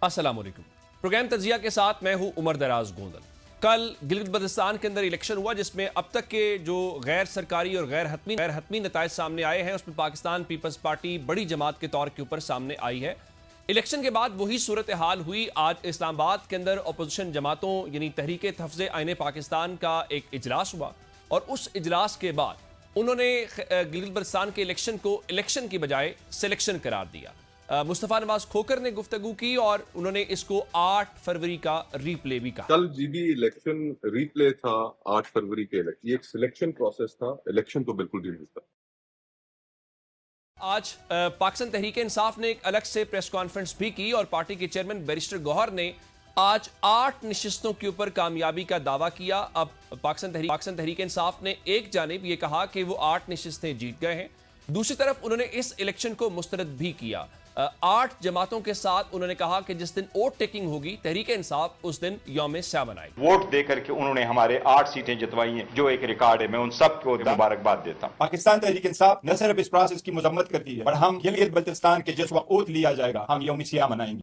अस्सलाम वालेकुम। प्रोग्राम तजिया के साथ मैं हूं उमर दराज गोंदल। कल गिलगित बल्तिस्तान के अंदर इलेक्शन हुआ जिसमें अब तक के जो गैर सरकारी और गैर हतमी नतायज सामने आए हैं उसमें पाकिस्तान पीपल्स पार्टी बड़ी जमात के तौर के ऊपर सामने आई है। इलेक्शन के बाद वही सूरत हाल हुई। आज इस्लामाबाद के अंदर अपोजिशन जमातों यानी तहरीक तहफ़्ज़े आईन पाकिस्तान का एक इजलास हुआ और उस इजलास के बाद उन्होंने गिलगित बल्तिस्तान के इलेक्शन को इलेक्शन की बजाय सिलेक्शन करार दिया। मुस्तफ़ा नवाज खोकर ने गुफ्तगू की और उन्होंने इसको 8 फरवरी का रीप्ले भी कहा। कल जीबी इलेक्शन रीप्ले था 8 फरवरी के इलेक्शन। ये एक सिलेक्शन प्रोसेस था, इलेक्शन तो बिल्कुल भी नहीं था। आज पाकिस्तान तहरीक इंसाफ ने एक अलग से प्रेस कॉन्फ्रेंस भी की और पार्टी के चेयरमैन बैरिस्टर गौहर ने आज 8 नशिस्तों के ऊपर कामयाबी का दावा किया। अब पाकिस्तान तहरीक इंसाफ ने एक जानिब ये कहा कि वो 8 नशिस्तें जीत गए हैं, दूसरी तरफ उन्होंने इस इलेक्शन को मुस्तरद भी किया। 8 जमातों के साथ उन्होंने कहा कि जिस दिन वोट टेकिंग होगी तहरीक इंसाफ उस दिन यौम स्या मनाएगी। वोट देकर के उन्होंने हमारे 8 सीटें जितवाई हैं, जो एक रिकॉर्ड है। मैं उन सबको मुबारकबाद देता हूं। पाकिस्तान तहरीक इंसाफ न सिर्फ इस प्रोसेस की मजम्मत करती है, पर हम गिलगित बल्तिस्तान के जिस वक्त ओथ लिया जाएगा हम यौम स्या मनाएंगे।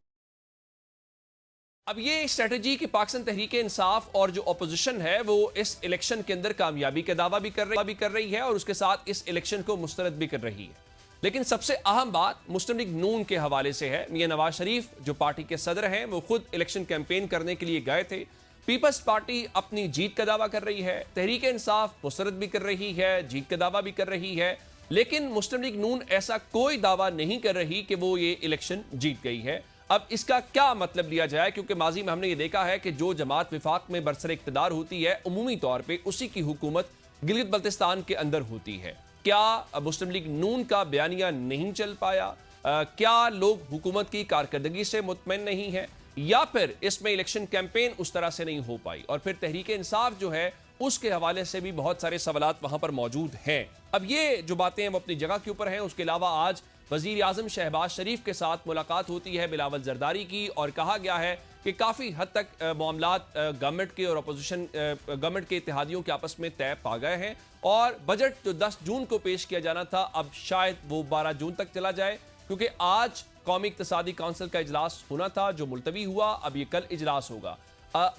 अब ये स्ट्रेटजी कि पाकिस्तान तहरीक इंसाफ और जो अपोजिशन है वो इस इलेक्शन के अंदर कामयाबी का दावा भी कर रही है और उसके साथ इस इलेक्शन को मुस्तरद भी कर रही है। लेकिन सबसे अहम बात मुस्लिम लीग नून के हवाले से है। मियां नवाज शरीफ जो पार्टी के सदर हैं वो खुद इलेक्शन कैंपेन करने के लिए गए थे। पीपल्स पार्टी अपनी जीत का दावा कर रही है, तहरीक इंसाफ मुस्तरद भी कर रही है, जीत का दावा भी कर रही है, लेकिन मुस्लिम लीग नून ऐसा कोई दावा नहीं कर रही कि वो ये इलेक्शन जीत गई है। अब इसका क्या मतलब लिया जाए, क्योंकि माजी में हमने ये देखा है कि जो जमात विफाक में बरसर इक्तदार होती है उमूमी तौर पर उसी की हुकूमत गिलगित बल्तिस्तान के अंदर होती है। क्या मुस्लिम लीग नून का बयानिया नहीं चल पाया? क्या लोग हुकूमत की कारकर्दगी से मुतमईन नहीं है, या फिर इसमें इलेक्शन कैंपेन उस तरह से नहीं हो पाई? और फिर तहरीक इंसाफ जो है उसके हवाले से भी बहुत सारे सवालात वहां पर मौजूद हैं। अब ये जो बातें हैं वो अपनी जगह के ऊपर हैं। उसके अलावा आज वजीर आजम शहबाज शरीफ के साथ मुलाकात होती है बिलावल जरदारी की और कहा गया है कि काफ़ी हद तक मामलात गवर्नमेंट के और अपोजिशन गवर्नमेंट के इत्तेहादियों के आपस में तय पा गए हैं और बजट जो 10 जून को पेश किया जाना था अब शायद वो 12 जून तक चला जाए, क्योंकि आज कौमी इक्तिसादी काउंसिल का इजलास होना था जो मुलतवी हुआ। अब ये कल इजलास होगा।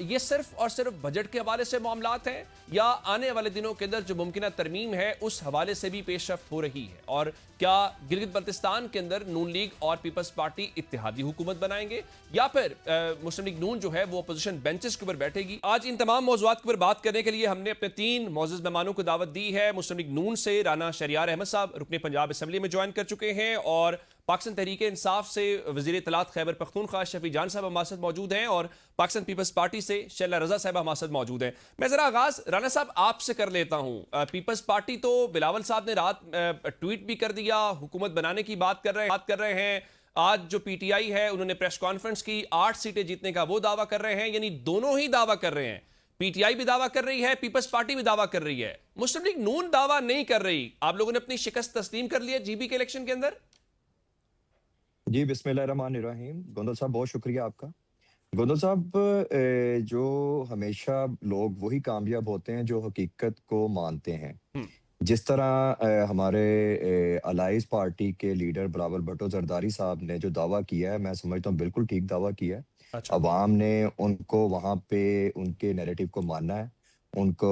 ये सिर्फ और सिर्फ बजट के हवाले से मामलात हैं या आने वाले दिनों के अंदर जो मुमकिन तरमीम है उस हवाले से भी पेशरफ्त हो रही है? और क्या गिलगित बल्तिस्तान के अंदर नून लीग और पीपल्स पार्टी इत्तेहादी हुकूमत बनाएंगे या फिर मुस्लिम लीग नून जो है वो अपोजिशन बेंचेस के ऊपर बैठेगी? आज इन तमाम मौज़ूआत के ऊपर बात करने के लिए हमने अपने 3 मोअज़्ज़ज़ मेहमानों को दावत दी है। मुस्लिम लीग नून से राना शरियार अहमद साहब रुकने पंजाब असम्बली में ज्वाइन कर चुके हैं और पाकिस्तान तहरीक इंसाफ से वज़ीर इत्तलात खैबर पख्तूनख्वा शफी जान साहब हमारे साथ मौजूद हैं और पाकिस्तान पीपल्स पार्टी से शैला रजा साहब हमारे साथ मौजूद हैं। मैं ज़रा आगाज़ राना साहब आपसे कर लेता हूँ। पीपल्स पार्टी तो बिलावल साहब ने रात ट्वीट भी कर दिया, हुकूमत बनाने की बात कर रहे हैं। आज जो पीटीआई है उन्होंने प्रेस कॉन्फ्रेंस की, 8 सीटें जीतने का वो दावा कर रहे हैं, यानी दोनों ही दावा कर रहे हैं। पीटीआई भी दावा कर रही है, पीपल्स पार्टी भी दावा कर रही है, मुस्लिम लीग नून दावा नहीं कर रही। आप लोगों ने अपनी शिकस्त तस्लीम कर ली है जीबी के इलेक्शन के अंदर? जी, बिस्मिल्लाहिर्रहमानिर्रहीम। गोंदल साहब बहुत शुक्रिया आपका। गोंदल साहब, जो हमेशा लोग वही कामयाब होते हैं जो हकीकत को मानते हैं। हम्म। जिस तरह हमारे अलाइज पार्टी के लीडर बिलावल भुट्टो जरदारी साहब ने जो दावा किया है, मैं समझता हूँ बिल्कुल ठीक दावा किया है। अच्छा। अवाम ने उनको वहाँ पे उनके नैरेटिव को मानना है, उनको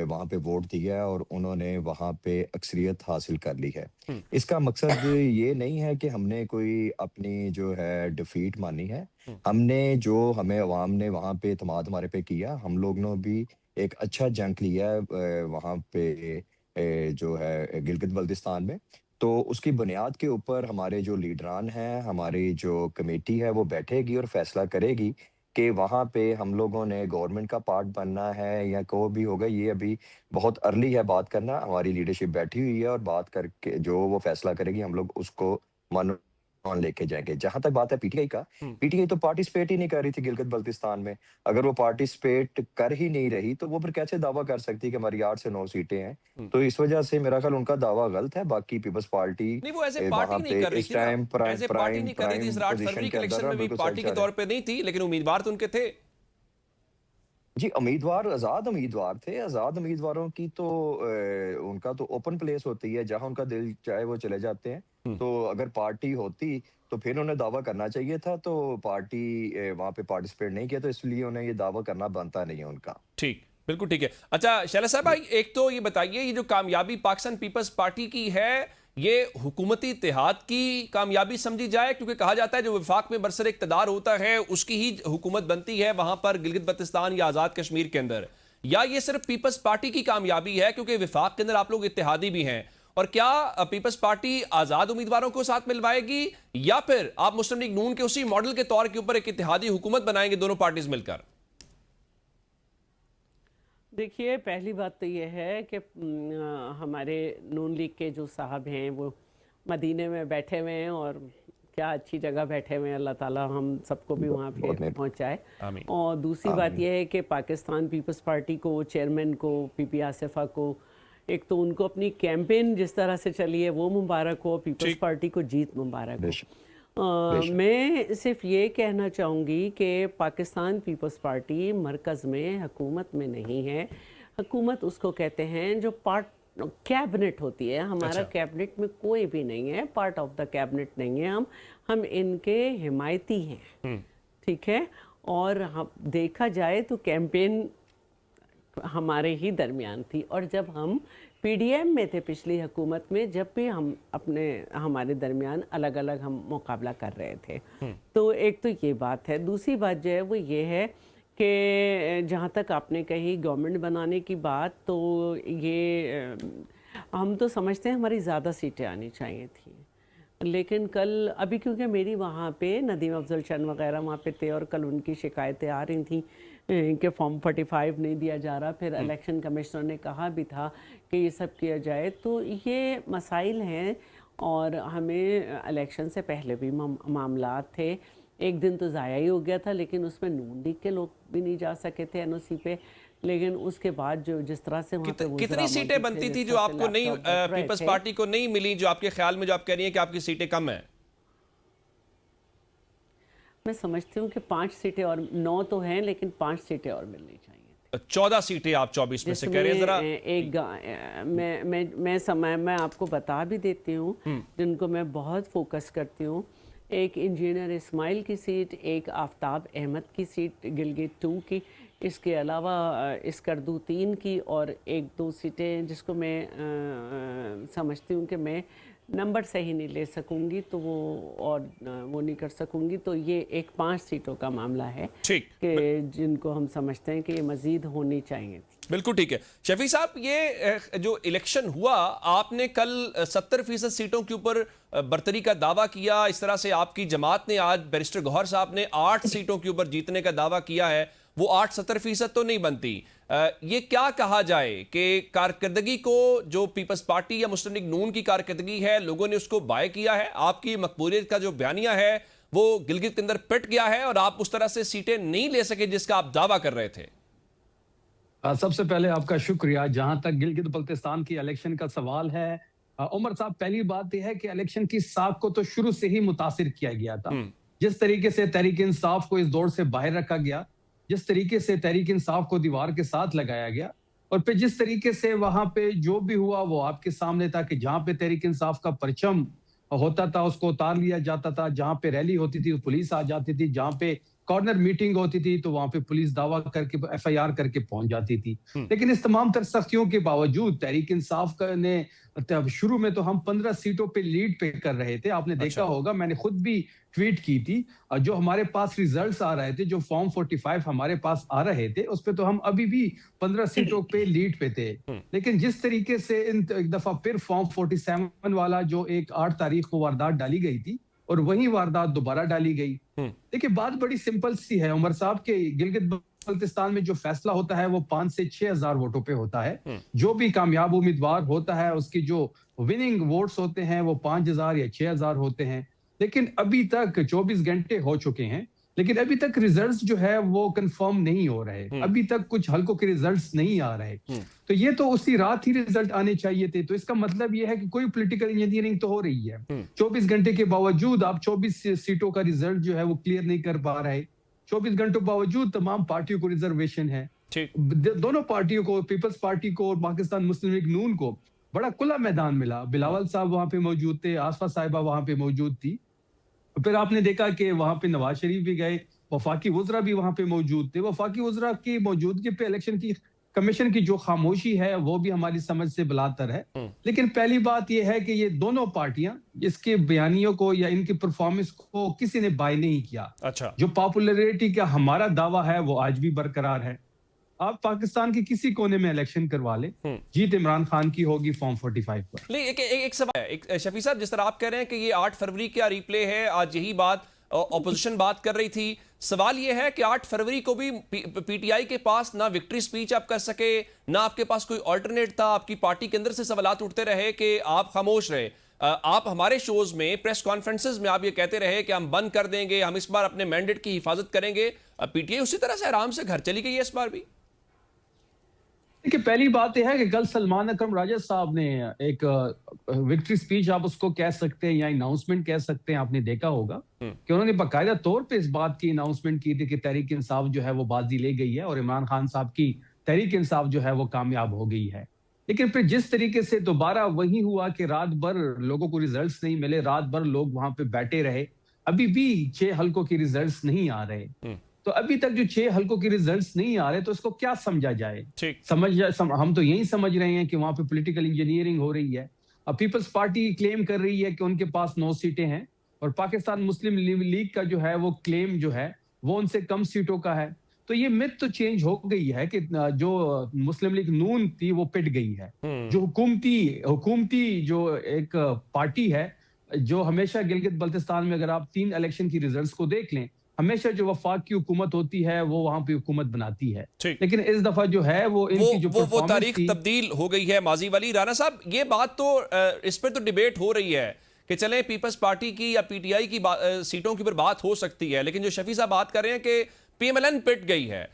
वहाँ पे वोट दिया है और उन्होंने वहाँ पे अक्सरियत हासिल कर ली है। हम्म। इसका मकसद ये नहीं है कि हमने कोई अपनी जो है डिफीट मानी है। हम्म। हमने जो हमें अवाम ने वहाँ पे एतमाद हमारे पे किया, हम लोग ने भी एक अच्छा जंग लिया है वहाँ पे जो है गिलगित बल्तिस्तान में। तो उसकी बुनियाद के ऊपर हमारे जो लीडरान हैं, हमारी जो कमेटी है वो बैठेगी और फैसला करेगी कि वहाँ पे हम लोगों ने गवर्नमेंट का पार्ट बनना है या को भी होगा। ये अभी बहुत अर्ली है बात करना। हमारी लीडरशिप बैठी हुई है और बात करके जो वो फैसला करेगी हम लोग उसको मान लेके जाएंगे। जहां तक बात है पीटीआई का, हम्म। पीटीआई तो पार्टिसिपेट ही नहीं कर रही थी गिलगित बल्तिस्तान में। अगर वो पार्टिसिपेट कर ही नहीं रही तो वो फिर कैसे दावा कर सकती है कि हमारी 8 से 9 सीटें हैं? हम्म। तो इस वजह से मेरा ख्याल उनका दावा गलत है। बाकी पीपल्स पार्टी नहीं, वो एज ए वहां पार्टी नहीं पे कर रही इस थी ना। टाइम एज ए पार्टी नहीं कर रही थी। इस 8 फरवरी पोजीशन के के अंदर इलेक्शन है, में भी बिल्कुल सही पार्टी के कह रहे तौर हैं। पे नहीं थी, लेकिन उम्मीदवार तो उनके थे। जी, उम्मीदवार आज़ाद उम्मीदवार थे। आज़ाद उम्मीदवारों की तो उनका तो ओपन प्लेस होती है, जहाँ उनका दिल चाहे वो चले जाते हैं। तो अगर पार्टी होती तो फिर उन्हें दावा करना चाहिए था, तो पार्टी वहां पे पार्टिसिपेट नहीं किया, तो इसलिए उन्हें ये दावा करना बनता नहीं है उनका। ठीक, बिल्कुल ठीक है। अच्छा शैला साहब भाई, एक तो ये बताइए, ये जो कामयाबी पाकिस्तान पीपल्स पार्टी की है, ये हुकूमती इत्तेहाद की कामयाबी समझी जाए? क्योंकि कहा जाता है जो वफाक में बरसर इक़्तिदार होता है उसकी ही हुकूमत बनती है वहां पर गिलगित बल्तिस्तान या आज़ाद कश्मीर के अंदर, या ये सिर्फ पीपल्स पार्टी की कामयाबी है क्योंकि वफाक के अंदर आप लोग इत्तेहादी भी हैं? और क्या पीपल्स पार्टी आज़ाद उम्मीदवारों को साथ मिलवाएगी, या फिर आप मुस्लिम लीग नून के उसी मॉडल के तौर के ऊपर एक इत्तेहादी हुकूमत बनाएंगे दोनों पार्टीज मिलकर? देखिए, पहली बात तो ये है कि हमारे नून लीग के जो साहब हैं वो मदीने में बैठे हुए हैं, और क्या अच्छी जगह बैठे हुए हैं। अल्लाह ताला हम सबको भी वहाँ पे पहुँचाए। आमीन। और दूसरी बात यह है कि पाकिस्तान पीपल्स पार्टी को, चेयरमैन को, पीपी आसिफा को, एक तो उनको अपनी कैंपेन जिस तरह से चली है वो मुबारक हो, पीपल्स पार्टी को जीत मुबारक हो। मैं सिर्फ ये कहना चाहूँगी कि पाकिस्तान पीपल्स पार्टी मरकज़ में हुकूमत में नहीं है। हुकूमत उसको कहते हैं जो पार्ट कैबिनेट होती है। हमारा कैबिनेट में कोई भी नहीं है, पार्ट ऑफ द कैबिनेट नहीं है। हम इनके हिमायती हैं, ठीक है। और हम देखा जाए तो कैंपेन हमारे ही दरमियान थी, और जब हम पीडीएम में थे पिछली हुकूमत में, जब भी हम हमारे दरमियान अलग अलग हम मुकाबला कर रहे थे। तो एक तो ये बात है। दूसरी बात जो है वो ये है कि जहाँ तक आपने कही गवर्नमेंट बनाने की बात, तो ये हम तो समझते हैं हमारी ज़्यादा सीटें आनी चाहिए थी, लेकिन कल अभी क्योंकि मेरी वहाँ पे नदीम अफजल चंद वगैरह वहाँ पे थे, और कल उनकी शिकायतें आ रही थी कि फॉर्म 45 नहीं दिया जा रहा। फिर इलेक्शन कमिश्नर ने कहा भी था कि ये सब किया जाए। तो ये मसाइल हैं, और हमें इलेक्शन से पहले भी मामलात थे। एक दिन तो ज़ाया ही हो गया था, लेकिन उसमें नून लीग के लोग भी नहीं जा सके थे एनओसी पे। लेकिन उसके बाद जो जिस तरह से कितनी सीटें बनती थी जो आपको नहीं, पीपल्स पार्टी को नहीं मिली, जो आपके ख्याल में, जो आप कह रही हैं कि आपकी सीटें कम हैं? मैं समझती हूँ कि 5 सीटें और 9 तो हैं, लेकिन 5 सीटें और मिलनी चाहिए। 14 सीटें आप 24 में से कह रहे हैं। जरा मैं आपको बता भी देती हूँ जिनको मैं बहुत फोकस करती हूँ। एक इंजीनियर इस्माइल की सीट, एक आफ्ताब अहमद की सीट गिलगित 2 की, इसके अलावा इसकरदू 3 की, और 1-2 सीटें जिसको मैं समझती हूँ कि मैं नंबर सही नहीं ले सकूंगी, तो वो नहीं कर सकूंगी। तो ये एक 5 सीटों का मामला है कि जिनको हम समझते हैं कि ये मजीद होनी चाहिए। बिल्कुल ठीक है। शफी साहब, ये जो इलेक्शन हुआ, आपने कल 70% सीटों के ऊपर बरतरी का दावा किया। इस तरह से आपकी जमात ने आज बैरिस्टर गौहर साहब ने 8 सीटों के ऊपर जीतने का दावा किया है। वो 8-70% तो नहीं बनती। ये क्या कहा जाए कि कारकर्दगी को, जो पीपल्स पार्टी या मुस्लिम लीग नून की कारकर्दगी है, लोगों ने उसको बाय किया है। आपकी मकबूलियत का जो बयानिया है वो गिलगित के अंदर पिट गया है, और आप उस तरह से सीटें नहीं ले सके जिसका आप दावा कर रहे थे। सबसे पहले आपका शुक्रिया। जहां तक गिलगित बल्तिस्तान की इलेक्शन का सवाल है, उमर साहब, पहली बात यह है कि इलेक्शन की साख को तो शुरू से ही मुतासिर किया गया था। जिस तरीके से तहरीक इंसाफ को इस दौर से बाहर रखा गया, जिस तरीके से तहरीक इंसाफ को दीवार के साथ लगाया गया, और फिर जिस तरीके से वहां पे जो भी हुआ वो आपके सामने था कि जहां पे तहरीक इंसाफ का परचम होता था उसको उतार लिया जाता था, जहां पे रैली होती थी तो पुलिस आ जाती थी, जहां पे कॉर्नर मीटिंग होती थी तो वहां पे पुलिस दावा करके एफआईआर करके पहुंच जाती थी। लेकिन इस तमाम तर सख्तियों के बावजूद तहरीक इंसाफ ने, शुरू में तो हम 15 सीटों पे लीड पे कर रहे थे। आपने देखा होगा, मैंने खुद भी ट्वीट की थी, जो हमारे पास रिजल्ट्स आ रहे थे, जो फॉर्म 45 हमारे पास आ रहे थे, उस पे तो हम अभी भी 15 सीटों पे लीड पे थे। लेकिन जिस तरीके से एक दफा फिर फॉर्म 47 वाला जो एक 8 तारीख को वारदात डाली गई थी, और वही वारदात दोबारा डाली गई। देखिए, बात बड़ी सिंपल सी है उमर साहब के गिलगित बल्तिस्तान में जो फैसला होता है वो 5 से 6 हजार वोटों पे होता है। जो भी कामयाब उम्मीदवार होता है उसकी जो विनिंग वोट्स होते हैं वो 5000 या 6000 होते हैं। लेकिन अभी तक 24 घंटे हो चुके हैं, लेकिन अभी तक रिजल्ट्स जो है वो कंफर्म नहीं हो रहे। अभी तक कुछ हलकों के रिजल्ट्स नहीं आ रहे। तो ये तो उसी रात ही रिजल्ट आने चाहिए थे। तो इसका मतलब ये है कि कोई पॉलिटिकल इंजीनियरिंग तो हो रही है। 24 घंटे के बावजूद आप 24 सीटों का रिजल्ट जो है वो क्लियर नहीं कर पा रहे। 24 घंटों बावजूद तमाम पार्टियों को रिजर्वेशन है। दोनों पार्टियों को, पीपल्स पार्टी को और पाकिस्तान मुस्लिम लीग नून को बड़ा खुला मैदान मिला। बिलावल साहब वहां पे मौजूद थे, आसफा साहिबा वहां पे मौजूद थी। फिर आपने देखा कि वहां पे नवाज शरीफ भी गए, वफाकी वज़रा भी वहां पे मौजूद थे। वफाकी वज़रा की मौजूदगी पे इलेक्शन की कमीशन की जो खामोशी है वो भी हमारी समझ से बलातर है। लेकिन पहली बात यह है कि ये दोनों पार्टियां इसके बयानियों को या इनकी परफॉर्मेंस को किसी ने बाय नहीं किया। अच्छा, जो पॉपुलैरिटी का हमारा दावा है वो आज भी बरकरार है। आप पाकिस्तान के किसी कोने में इलेक्शन करवा ले, जीत इमरान खान की होगी फॉर्म 45 पर। लेकिन एक सवाल है, एक शफी साहब, जिस तरह आप कह रहे हैं कि ये 8 फरवरी का रिप्ले है, आज यही बात ऑपोजिशन बात कर रही थी। सवाल ये है कि 8 फरवरी को भी पीटीआई के पास ना विक्ट्री स्पीच आप कर सके, ना आपके पास कोई ऑल्टरनेट था। आपकी पार्टी के अंदर से सवालात उठते रहे कि आप खामोश रहे। आप हमारे शोज में, प्रेस कॉन्फ्रेंसेस में आप ये कहते रहे कि हम बंद कर देंगे, हम इस बार अपने मैंडेट की हिफाजत करेंगे। पीटीआई उसी तरह से आराम से घर चली गई है इस बार भी। देखिए, पहली बात यह है कि कल सलमान अकरम राजा साहब ने एक विक्ट्री स्पीच आप उसको कह सकते हैं या अनाउंसमेंट कह सकते हैं, आपने देखा होगा कि उन्होंने बाकायदा तौर पे इस बात की अनाउंसमेंट की थी कि तहरीक इंसाफ जो है वो बाजी ले गई है और इमरान खान साहब की तहरीक इंसाफ जो है वो कामयाब हो गई है। लेकिन फिर जिस तरीके से दोबारा वही हुआ कि रात भर लोगों को रिजल्ट्स नहीं मिले, रात भर लोग वहां पे बैठे रहे, अभी भी 6 हल्कों के रिजल्ट्स नहीं आ रहे। तो अभी तक जो 6 हल्कों के रिजल्ट्स नहीं आ रहे, तो इसको क्या समझा जाए? हम तो यही समझ रहे हैं कि वहां पे पॉलिटिकल इंजीनियरिंग हो रही है। अब पीपल्स पार्टी क्लेम कर रही है कि उनके पास 9 सीटें हैं और पाकिस्तान मुस्लिम लीग का जो है वो क्लेम जो है वो उनसे कम सीटों का है। तो ये मिथ तो चेंज हो गई है कि जो मुस्लिम लीग नून थी वो पिट गई है। जो हुकूमती जो एक पार्टी है, जो हमेशा गिलगित बल्तिस्तान में अगर आप 3 इलेक्शन की रिजल्ट्स को देख लें, हमेशा जो वफाक की हुकूमत होती है वो वहां पे हुकूमत बनाती है। लेकिन इस दफा जो है वो इनकी जो वो तारीख तब्दील हो गई है माजी वाली। राना साहब, ये बात तो इस पर तो डिबेट हो रही है कि चले पीपल्स पार्टी की या पीटीआई की सीटों के ऊपर बात हो सकती है, लेकिन जो शफी साहब बात कर रहे हैं कि पीएमएलएन पिट गई है,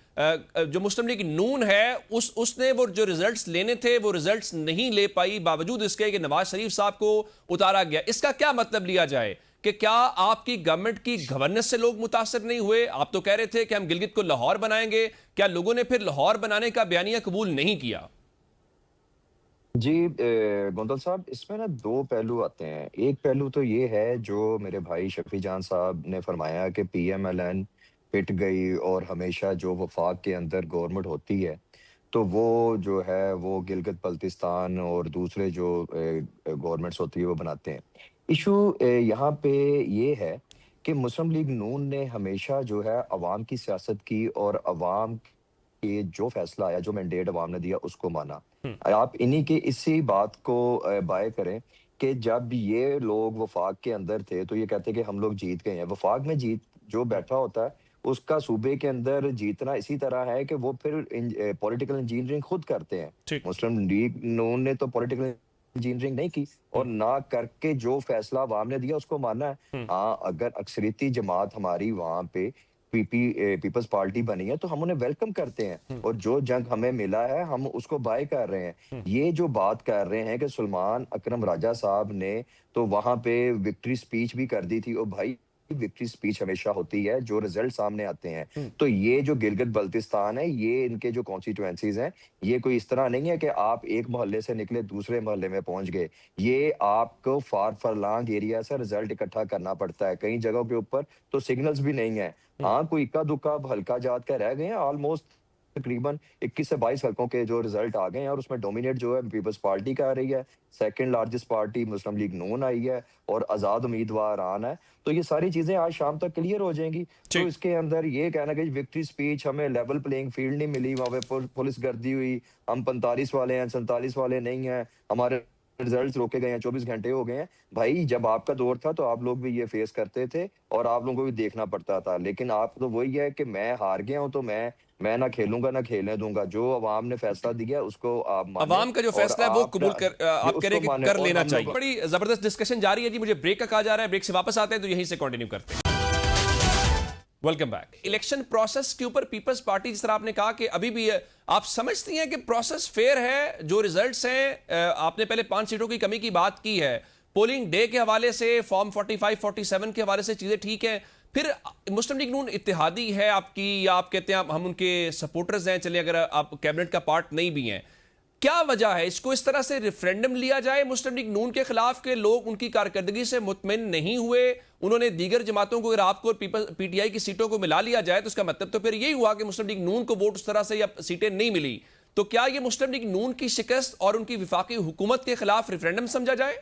जो मुस्लिम लीग नून है उसने वो जो रिजल्ट्स लेने थे वो रिजल्ट्स नहीं ले पाई, बावजूद इसके कि नवाज शरीफ साहब को उतारा गया। इसका क्या मतलब लिया जाए कि क्या आपकी गवर्नमेंट की गवर्नेंस से लोग मुतासर नहीं हुए? आप तो कह रहे थे कि हम गिलगित को लाहौर बनाएंगे, क्या लोगों ने फिर लाहौर बनाने का बयानिया कबूल नहीं किया? जी गोंदल साहब, इसमें ना 2 पहलू आते हैं। एक पहलू तो ये है जो मेरे भाई शफी जान साहब ने फरमाया कि पीएमएलएन पिट गई और हमेशा जो वफाक के अंदर गवर्नमेंट होती है तो वो जो है वो गिलगित बल्तिस्तान और दूसरे जो गवर्नमेंट्स होती है वो बनाते हैं। इशू यहाँ पे ये है कि मुस्लिम लीग नून ने हमेशा जो है अवाम की सियासत की और अवाम के जो फैसला आया, जो मैंडेट अवाम ने दिया, उसको माना। आप इन्हीं के इसी बात को बाय करें कि जब ये लोग वफाक के अंदर थे तो ये कहते कि हम लोग जीत गए हैं। वफाक में जीत जो बैठा होता है उसका सूबे के अंदर जीतना इसी तरह है कि वो फिर पॉलिटिकल इंजीनियरिंग खुद करते हैं। मुस्लिम लीग नून ने तो पॉलिटिकल इंजीनियरिंग नहीं की और ना करके जो फैसला अवाम ने दिया उसको मानना है। हाँ, अगर अक्सरियती जमात हमारी वहां पे पीपल्स पार्टी बनी है तो हम उन्हें वेलकम करते हैं और जो जंग हमें मिला है हम उसको बाय कर रहे हैं। ये जो बात कर रहे हैं कि सलमान अकरम राजा साहब ने तो वहां पे विक्ट्री स्पीच भी कर दी थी, और भाई विक्ट्री स्पीच हमेशा होती है जो रिजल्ट सामने आते हैं। तो ये जो गिलगित बल्तिस्तान है, ये इनके जो कॉन्स्टिट्यूएंसीज हैं, ये कोई इस तरह नहीं है कि आप एक मोहल्ले से निकले दूसरे मोहल्ले में पहुंच गए। ये आपको फार फरलांग एरिया से रिजल्ट इकट्ठा करना पड़ता है। कई जगहों के ऊपर तो सिग्नल्स भी नहीं है। हाँ, कोई इक्का दुक्का हल्का जात का रह गए हैं। ऑलमोस्ट तकरीबन 21 से 22 हल्कों के जो रिजल्ट आ गए हैं और उसमें डोमिनेट जो है पीपल्स पार्टी का आ रही है, सेकंड लार्जेस्ट पार्टी मुस्लिम लीग नून आई है और आजाद उम्मीदवार आन है। तो ये सारी चीजें आज शाम तक क्लियर हो जाएंगी। तो इसके अंदर ये कहना कि विक्ट्री स्पीच हमें लेवल प्लेइंग फील्ड नहीं मिली, वहां पे पुलिस गर्दी हुई, हम 45 वाले हैं 47 वाले नहीं हैं, हमारे रिजल्ट्स रोके गए हैं, 24 घंटे हो गए हैं। भाई, जब आपका दौर था तो आप लोग भी ये फेस करते थे और आप लोगों को भी देखना पड़ता था। लेकिन आप तो वही है कि मैं हार गया हूं तो मैं ना खेलूंगा ना खेलने दूंगा। जो अवाम ने फैसला दिया उसको आप माने, अवाम का जो फैसला है वो कबूल कर आप कह रहे हैं कि कर लेना चाहिए। बड़ी जबरदस्त डिस्कशन जारी है जी। मुझे ब्रेक का कहा जा रहा है, ब्रेक से वापस आते हैं तो यहीं से कंटिन्यू करते हैं। Welcome back. इलेक्शन प्रोसेस के ऊपर पीपल्स पार्टी, जिस तरह आपने कहा कि अभी भी आप समझती हैं कि प्रोसेस फेयर है? जो रिजल्ट्स हैं, आपने पहले 5 सीटों की कमी की बात की है, पोलिंग डे के हवाले से, फॉर्म 45 47 के हवाले से चीजें ठीक हैं। फिर मुस्लिम लीग नून इत्तेहादी है आपकी, या आप कहते हैं हम उनके सपोर्टर्स हैं, चलिए अगर आप कैबिनेट का पार्ट नहीं भी हैं, क्या वजह है इसको इस तरह से रेफरेंडम लिया जाए मुस्लिम लीग नून के खिलाफ के लोग उनकी कारकर्दगी से मुतमिन नहीं हुए, उन्होंने दीगर जमातों को, अगर आपको पीटीआई की सीटों को मिला लिया जाए तो इसका मतलब तो फिर यही हुआ कि मुस्लिम लीग नून को वोट उस तरह से या सीटें नहीं मिली। तो क्या ये मुस्लिम लीग नून की शिकस्त और उनकी विफाकी हुकूमत के खिलाफ रेफरेंडम समझा जाए?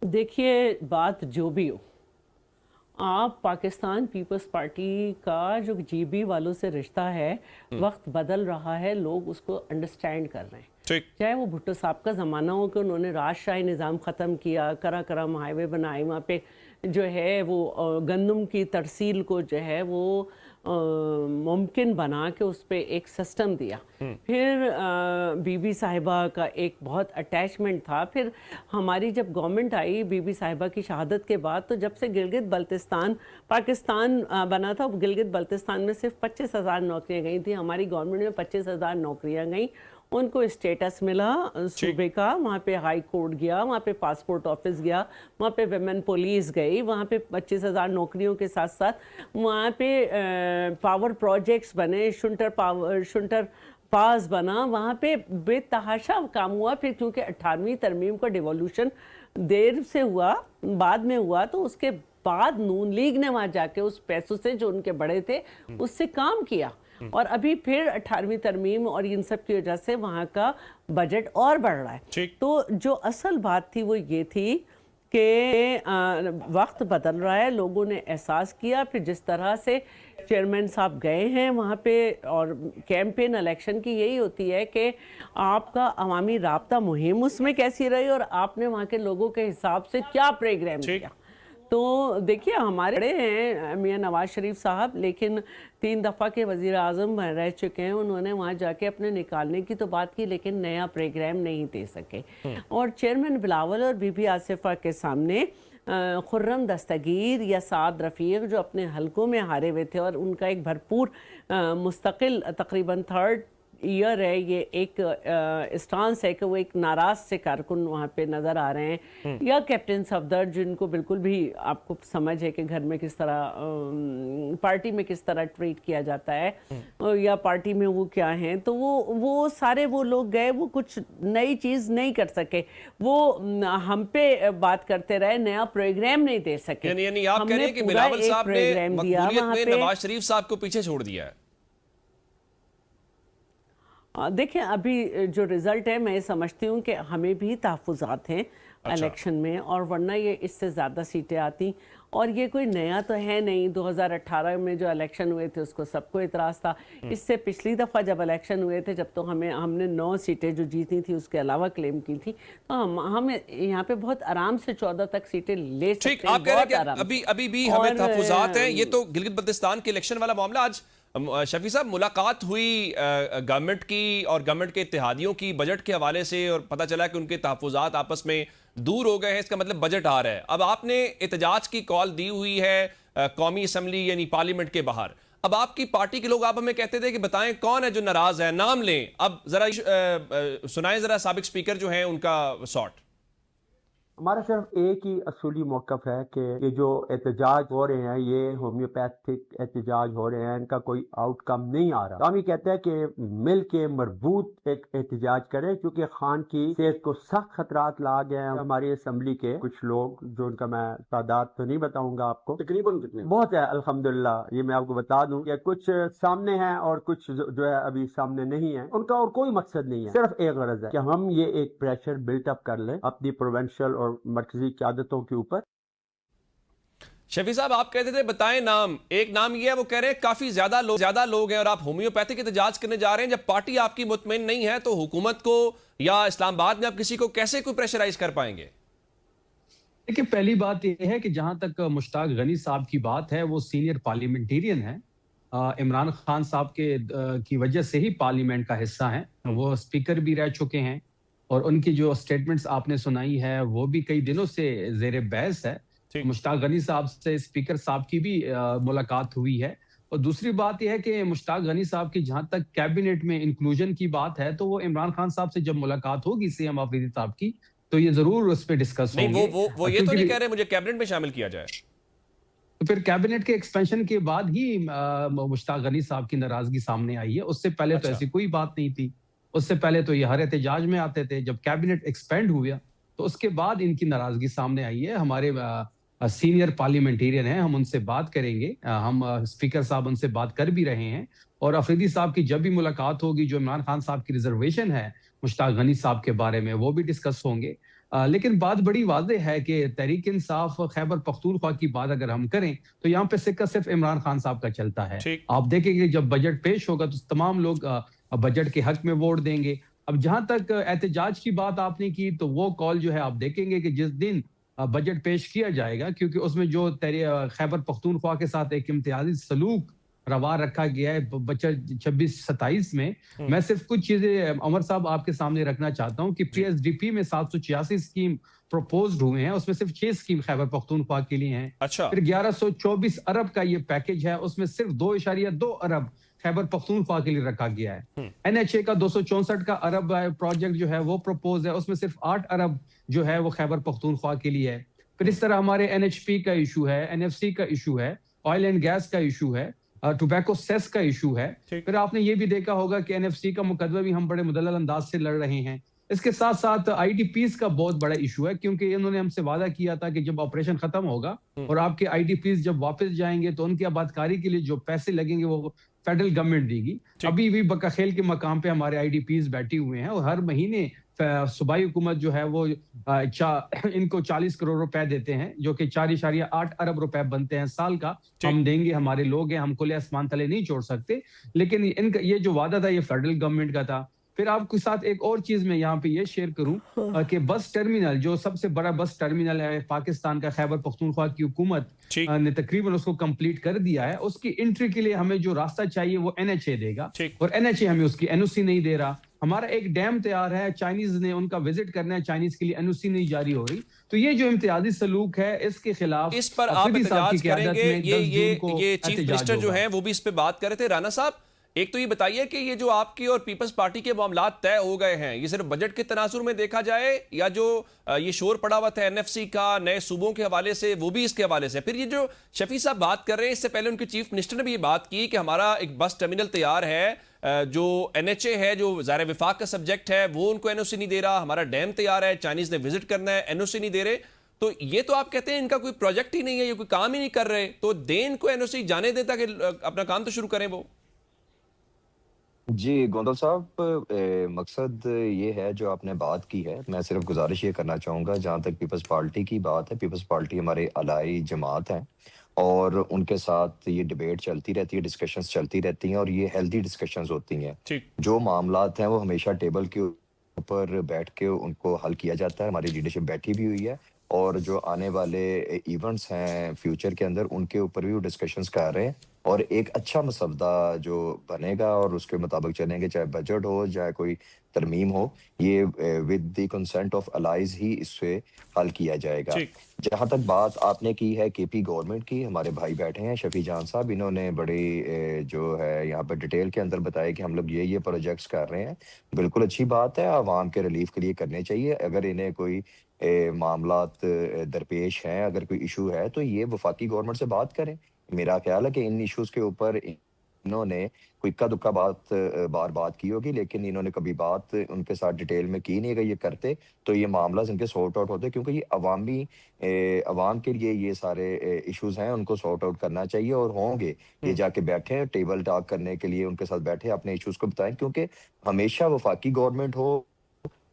देखिए, बात जो भी हो, आप पाकिस्तान पीपल्स पार्टी का जो जीबी वालों से रिश्ता है, वक्त बदल रहा है, लोग उसको अंडरस्टैंड कर रहे हैं। ठीक। चाहे वो भुट्टो साहब का ज़माना हो कि उन्होंने राजशाही निज़ाम ख़त्म किया, कराकरम हाईवे बनाए, वहाँ पे जो है वो गंदम की तरसील को जो है वो मुमकिन बना के उस पर एक सिस्टम दिया। फिर बीबी साहिबा का एक बहुत अटैचमेंट था। फिर हमारी जब गवर्नमेंट आई बीबी साहिबा की शहादत के बाद, तो जब से गिलगित बल्तिस्तान पाकिस्तान बना था, गिलगित बल्तिस्तान में सिर्फ 25,000 नौकरियाँ गई थी। हमारी गवर्नमेंट में 25,000 नौकरियाँ गई। उनको स्टेटस मिला सूबे का, वहाँ पे हाई कोर्ट गया, वहाँ पे पासपोर्ट ऑफिस गया, वहाँ पे विमेन पुलिस गई, वहाँ पे 25,000 नौकरियों के साथ साथ वहाँ पे पावर प्रोजेक्ट्स बने, शुंटर पास बना, वहाँ पे बेतहाशा काम हुआ। फिर क्योंकि 18वीं तरमीम का डिवोल्यूशन देर से हुआ, बाद में हुआ, तो उसके बाद नून लीग ने वहाँ जाके उस पैसों से जो उनके बड़े थे उससे काम किया। और अभी फिर 18वीं तरमीम और इन सब की वजह से वहाँ का बजट और बढ़ रहा है। तो जो असल बात थी वो ये थी कि वक्त बदल रहा है, लोगों ने एहसास किया। फिर जिस तरह से चेयरमैन साहब गए हैं वहाँ पे, और कैंपेन इलेक्शन की यही होती है कि आपका अवामी राब्ता मुहिम उसमें कैसी रही और आपने वहाँ के लोगों के हिसाब से क्या प्रोग्राम किया। तो देखिए, हमारे बड़े हैं मियां नवाज शरीफ साहब, लेकिन 3 दफ़ा के वज़ीर आज़म रह चुके हैं। उन्होंने वहाँ जाके अपने निकालने की तो बात की, लेकिन नया प्रोग्राम नहीं दे सके। और चेयरमैन बिलावल और बीबी आसिफा के सामने खुर्रम दस्तगीर या साद रफ़ीक जो अपने हलकों में हारे हुए थे, और उनका एक भरपूर मुस्तकिल तकरीबन 3rd ईयर है, ये एक स्टांस है कि वो एक नाराज से कारकुन वहाँ पे नज़र आ रहे हैं, या कैप्टन सफदर जिनको बिल्कुल भी आपको समझ है कि घर में किस तरह पार्टी में किस तरह ट्रीट किया जाता है, या पार्टी में वो क्या हैं। तो वो सारे वो लोग गए, वो कुछ नई चीज़ नहीं कर सके, वो हम पे बात करते रहे, नया प्रोग्राम नहीं दे सके। यानी आप कह रहे हैं कि बिलावल साहब ने मकबूलियत में नवाज शरीफ साहब को पीछे छोड़ दिया है। देखिए, अभी जो रिज़ल्ट है मैं समझती हूँ कि हमें भी तहफ़्फ़ुज़ात हैं इलेक्शन में, और वरना ये इससे ज़्यादा सीटें आती। और ये कोई नया तो है नहीं, 2018 में जो इलेक्शन हुए थे उसको सबको इतराज़ था। इससे पिछली दफ़ा जब इलेक्शन हुए थे, जब तो हमने 9 सीटें जो जीती थी उसके अलावा क्लेम की थी, तो हम यहाँ पे बहुत आराम से 14 तक सीटें ले सकते हैं। आप कह रहे हैं कि अभी भी हमें तहफ़्फ़ुज़ात हैं। ये तो गिलगित बल्तिस्तान के इलेक्शन वाला मामला। आज शफी साहब, मुलाकात हुई गवर्नमेंट की और गवर्नमेंट के इत्तेहादियों की बजट के हवाले से, और पता चला कि उनके तहफ़्फ़ुज़ात आपस में दूर हो गए हैं। इसका मतलब बजट आ रहा है। अब आपने एहतजाज की कॉल दी हुई है कौमी असम्बली यानी पार्लियामेंट के बाहर। अब आपकी पार्टी के लोग, आप हमें कहते थे कि बताएं कौन है जो नाराज है, नाम लें। अब जरा सुनाएं जरा साबिक स्पीकर जो हैं उनका शॉट। हमारा सिर्फ एक ही असूली मौक़िफ़ है कि ये जो एहतजाज हो रहे हैं, ये होम्योपैथिक एहतजाज हो रहे हैं, इनका कोई आउटकम नहीं आ रहा। तो हम ये कहते हैं कि मिल के मरबूत एक एहतजाज करें, क्योंकि खान की सेहत को सख्त खतरात ला गए हैं। हमारी असम्बली के कुछ लोग, जो उनका मैं तादाद तो नहीं बताऊंगा आपको, तकरीबन कितने बहुत है अल्हम्दुलिल्लाह, ये मैं आपको बता दूं कि कुछ सामने हैं और कुछ जो है अभी सामने नहीं है। उनका और कोई मकसद नहीं है, सिर्फ एक गरज है कि हम ये एक प्रेशर बिल्टअप कर लें अपनी प्रोविंशियल और मरकजी क़यादतों के ऊपर। शफी साहब, आप कहते थे बताएं नाम। एक नाम ये है, वो कह रहे हैं काफी ज्यादा लोग हैं और आप होम्योपैथिक एहतजाज करने जा रहे हैं। जब पार्टी आपकी मुतमईन नहीं है तो हुकूमत को या इस्लामाबाद में आप किसी को कैसे कोई प्रेशराइज कर पाएंगे? देखिए, पहली बात यह है कि जहां तक मुश्ताक गनी साहब की बात है, वो सीनियर पार्लियामेंटेरियन है, इमरान खान साहब की वजह से ही पार्लियामेंट का हिस्सा है। वो स्पीकर भी रह चुके हैं और उनकी जो स्टेटमेंट्स आपने सुनाई है वो भी कई दिनों से जेर बहस है। मुश्ताक गनी साहब से स्पीकर साहब की भी मुलाकात हुई है। और दूसरी बात यह है कि मुश्ताक गनी साहब की जहां तक कैबिनेट में इंक्लूजन की बात है, तो वो इमरान खान साहब से जब मुलाकात होगी सीएम आफरीदी साहब की, तो ये जरूर उस पर डिस्कस होंगे। वो ये तो नहीं कह रहे मुझे कैबिनेट में शामिल किया जाए। तो फिर कैबिनेट के एक्सपेंशन के बाद ही मुश्ताक गनी साहब की नाराजगी सामने आई है। उससे पहले तो ऐसी कोई बात नहीं थी। उससे पहले तो ये हर एहतजाज में आते थे। जब कैबिनेट एक्सपेंड हुआ तो उसके बाद इनकी नाराजगी सामने आई है। हमारे सीनियर पार्लियामेंटेरियन हैं, हम उनसे बात करेंगे। हम स्पीकर साहब उनसे बात कर भी रहे हैं और अफरीदी साहब की जब भी मुलाकात होगी, जो इमरान खान साहब की रिजर्वेशन है मुश्ताक गनी साहब के बारे में, वो भी डिस्कस होंगे। लेकिन बात बड़ी वाज़ेह है कि तहरीक इंसाफ खैबर पख्तूनख्वा की बात अगर हम करें तो यहाँ पे सिक्का सिर्फ इमरान खान साहब का चलता है। आप देखेंगे जब बजट पेश होगा तो तमाम लोग बजट के हक में वोट देंगे। अब जहां तक एहतजाज की बात आपने की, तो वो कॉल जो है आप देखेंगे कि जिस दिन बजट पेश किया जाएगा, क्योंकि उसमें जो खैबर पख्तूनख्वा के साथ एक इम्तियाजी सलूक रवा रखा गया है बजट 26-27 में, मैं सिर्फ कुछ चीजें अमर साहब आपके सामने रखना चाहता हूं कि पीएसडीपी में 786 स्कीम प्रपोज्ड हुए हैं, उसमें सिर्फ 6 स्कीम खैबर पख्तूनख्वा के लिए हैं। अच्छा। फिर 1124 अरब का ये पैकेज है, उसमें सिर्फ 2.2 अरब खैबर पख्तूनख्वा के लिए रखा गया है। एनएचए का 264 का अरब प्रोजेक्ट जो है वो प्रपोज है, उसमें सिर्फ 8 अरब जो है वो खैबर पख्तूनख्वा के लिए है। फिर इस तरह हमारे एनएचपी का इशू है, एनएफसी का इशू है, ऑयल एंड गैस का इशू है, टोबैको सेस का इशू है। फिर आपने ये भी देखा होगा कि एनएफसी का मुकदमा भी हम बड़े मुदल्लल अंदाज से लड़ रहे हैं। इसके साथ साथ आईडीपीज का बहुत बड़ा इशू है, क्योंकि इन्होंने हमसे वादा किया था कि जब ऑपरेशन खत्म होगा और आपके आईडीपीज जब वापस जाएंगे तो उनकी आबादकारी के लिए जो पैसे लगेंगे वो फेडरल गवर्नमेंट देगी। अभी भी बकाखेल के मकाम पे हमारे आईडीपीज बैठी हुए हैं और हर महीने सूबाई हुकूमत जो है वो इनको 40 करोड़ रुपए देते हैं, जो कि 4.8 अरब रुपए बनते हैं साल का। हम देंगे, हमारे लोग हैं, हम खुले आसमान तले नहीं छोड़ सकते। लेकिन इनका ये जो वादा था ये फेडरल गवर्नमेंट का था। फिर आपके साथ एक और चीज मैं यहाँ पे ये शेयर करूं कि बस टर्मिनल, जो सबसे बड़ा बस टर्मिनल है पाकिस्तान का, खैबर पख्तूनख्वा की हुकूमत ने तकरीबन उसको कंप्लीट कर दिया है। उसकी एंट्री के लिए हमें जो रास्ता चाहिए वो एनएचए देगा और एनएचए हमें उसकी एनओसी नहीं दे रहा। हमारा एक डैम तैयार है, चाइनीज ने उनका विजिट करना है, चाइनीज के लिए एनओसी नहीं जारी हो रही। तो ये जो इम्तियाजी सलूक है इसके खिलाफ इस पर आप एहतजाज करेंगे। ये चीफ मिनिस्टर जो है वो भी इस पे बात कर रहे थे। राना साहब, एक तो ये बताइए कि ये जो आपकी और पीपल्स पार्टी के मामलात तय हो गए हैं, ये सिर्फ बजट के तनाजुर में देखा जाए या जो ये शोर पड़ा हुआ था एनएफसी का नए सूबों के हवाले से, वो भी इसके हवाले से? फिर ये जो शफी साहब बात कर रहे हैं, इससे पहले उनके चीफ मिनिस्टर ने भी ये बात की कि हमारा एक बस टर्मिनल तैयार है, जो एनएचए है जो ज़ाहिर विफाक का सब्जेक्ट है वो उनको एनओसी नहीं दे रहा, हमारा डैम तैयार है, चाइनीज ने विजिट करना है, एनओसी नहीं दे रहे। तो ये तो आप कहते हैं इनका कोई प्रोजेक्ट ही नहीं है, ये कोई काम ही नहीं कर रहे, तो दें इनको एनओसी, जाने देता कि अपना काम तो शुरू करें वो। जी गोंदल साहब, मकसद ये है जो आपने बात की है। मैं सिर्फ गुजारिश ये करना चाहूँगा, जहाँ तक पीपल्स पार्टी की बात है, पीपल्स पार्टी हमारे अलाई जमात है और उनके साथ ये डिबेट चलती रहती है, डिस्कशंस चलती रहती हैं और ये हेल्दी डिस्कशंस होती हैं। जो मामलात हैं वो हमेशा टेबल के ऊपर बैठ के उनको हल किया जाता है। हमारी लीडरशिप बैठी भी हुई है और जो आने वाले इवेंट्स हैं फ्यूचर के अंदर उनके ऊपर भी वो डिस्कशंस कर रहे हैं और एक अच्छा मसवदा जो बनेगा और उसके मुताबिक चलेंगे, चाहे बजट हो चाहे कोई तरमीम हो, ये with the consent of allies ही इससे हल किया जाएगा। जहां तक बात आपने की है केपी गवर्नमेंट की, हमारे भाई बैठे हैं शफी जान साहब, इन्होंने बड़ी जो है यहाँ पर डिटेल के अंदर बताया कि हम लोग ये प्रोजेक्ट्स कर रहे हैं। बिल्कुल अच्छी बात है, आवाम के रिलीफ के लिए करने चाहिए। अगर इन्हें कोई मामलात दरपेश हैं, अगर कोई इशू है तो ये वफाकी गवर्नमेंट से बात करें। मेरा ख्याल है कि इन इश्यूज के ऊपर इन्होंने कोई इक्का दुक्का बात की होगी, लेकिन इन्होंने कभी बात उनके साथ डिटेल में की नहीं। अगर ये करते तो ये मामला इनके सॉर्ट आउट होते, क्योंकि ये अवाम के लिए ये सारे इश्यूज हैं, उनको सॉर्ट आउट करना चाहिए और होंगे। ये जाके बैठे टेबल टॉक करने के लिए, उनके साथ बैठे अपने इश्यूज को बताएं, क्योंकि हमेशा वफाकी गवर्नमेंट हो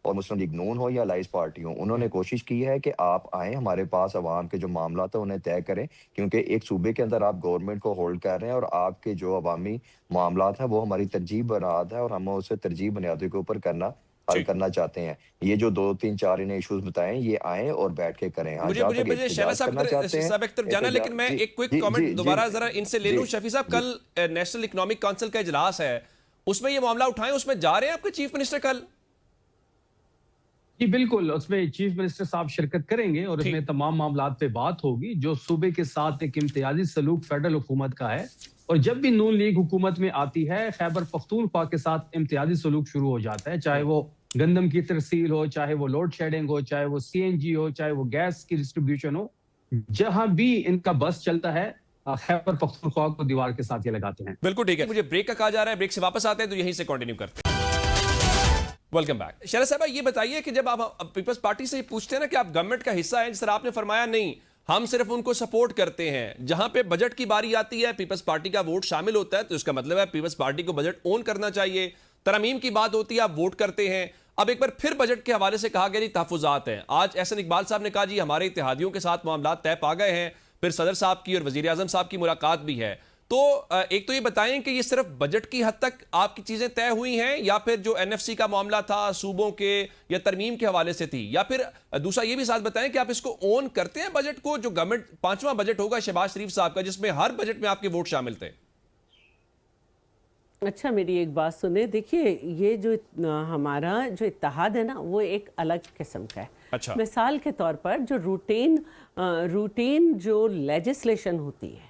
और मुस्लिम लीग नून हो या अलाइज पार्टी हो, उन्होंने कोशिश की है कि आप आएं हमारे पास, अवाम के जो मामला है उन्हें तय करें, क्योंकि एक सूबे के अंदर आप गवर्नमेंट को होल्ड कर रहे हैं और आपके जो अवामी मामला है वो हमारी तरजीह बुनियाद है और हम उसे तरजीह बुनियादों के ऊपर हल करना चाहते हैं। ये जो 2, 3, 4 इन्हें इश्यूज बताएं, ये आए और बैठ के करें। मुझे शहनाज साहब एक तरफ जाना, लेकिन मैं एक क्विक कमेंट दोबारा जरा इनसे ले लूं। शफी साहब, कल नेशनल इकोनॉमिक काउंसिल का इजलास है, उसमें ये मामला उठाएं, उसमें जा रहे हैं आपके चीफ मिनिस्टर कल? जी बिल्कुल, उसमें चीफ मिनिस्टर साहब शिरकत करेंगे और इसमें तमाम मामलात पे बात होगी। जो सूबे के साथ एक इम्तियाजी सलूक फेडरल हुकूमत का है, और जब भी नून लीग हुकूमत में आती है खैबर पख्तूनख्वा के साथ इम्तियाजी सलूक शुरू हो जाता है, चाहे वो गंदम की तरसील हो, चाहे वो लोड शेडिंग हो, चाहे वो सीएनजी हो, चाहे वो गैस की डिस्ट्रीब्यूशन हो। जहां भी इनका बस चलता है खैबर पख्तूनख्वा को दीवार के साथ ये लगाते हैं। बिल्कुल ठीक है, मुझे ब्रेक का कहा जा रहा है, ब्रेक से वापस आते हैं तो यहीं से कंटिन्यू करते हैं। Welcome back. शरद साहब, ये बताइए कि जब आप पीपल्स पार्टी से पूछते हैं ना कि आप गवर्नमेंट का हिस्सा है, जिस तरह आपने फरमाया नहीं हम सिर्फ उनको सपोर्ट करते हैं, जहां पे बजट की बारी आती है पीपल्स पार्टी का वोट शामिल होता है, तो इसका मतलब है पीपल्स पार्टी को बजट ओन करना चाहिए। तरमीम की बात होती है, आप वोट करते हैं। अब एक बार फिर बजट के हवाले से कहा गया जी तहफुजात हैं। आज एहसन इकबाल साहब ने कहा जी हमारे इत्तेहादियों के साथ मामला तय पा गए हैं। फिर सदर साहब की और वजीर आजम साहब की मुलाकात भी है। तो एक तो ये बताएं कि ये सिर्फ बजट की हद तक आपकी चीजें तय हुई हैं, या फिर जो एनएफसी का मामला था सूबों के या तरमीम के हवाले से थी, या फिर दूसरा ये भी साथ बताएं कि आप इसको ओन करते हैं बजट को, जो गवर्नमेंट 5वां बजट होगा शहबाज शरीफ साहब का, जिसमें हर बजट में आपके वोट शामिल थे। अच्छा, मेरी एक बात सुने। देखिए, ये जो हमारा जो इत्तेहाद है ना, वो एक अलग किस्म का है। अच्छा। मिसाल के तौर पर जो रूटीन जो लेजिस्लेशन होती है,